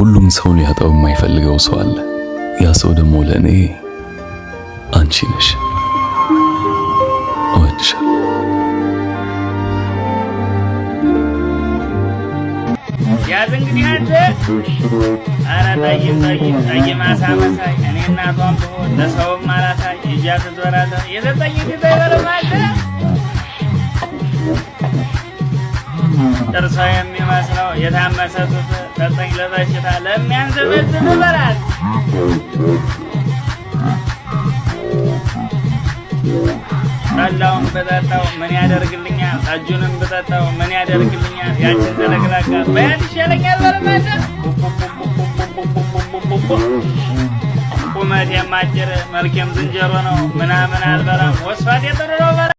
ሁሉም ሰው ሊያጣው የማይፈልገው ሰው አለ። ያ ሰው ደግሞ ለእኔ አንቺ ነሽ። እወድሻለሁ። ያዝ እንግዲህ አንተ ኧረ ጠይም አሳመሳይ እኔ እናቷም ብሆን ለሰውም አላሳይ እጃ ትዞራለህ የሰጠኝ ፊት አይበርም ጥርሷ የሚመስለው የታመሰ ጡት ሰጠኝ ለበሽታ ለሚያንዘበዝብ በላት ጠላውን ብጠጣው ምን ያደርግልኛል? ጠጁንም ብጠጣው ምን ያደርግልኛል? ያችን ተለቅላቃ በያን ይሻለኛል በለማለ ቁመት የማጭር መልኬም ዝንጀሮ ነው ምናምን አልበላም ወስፋት የጥሩ ነው በላ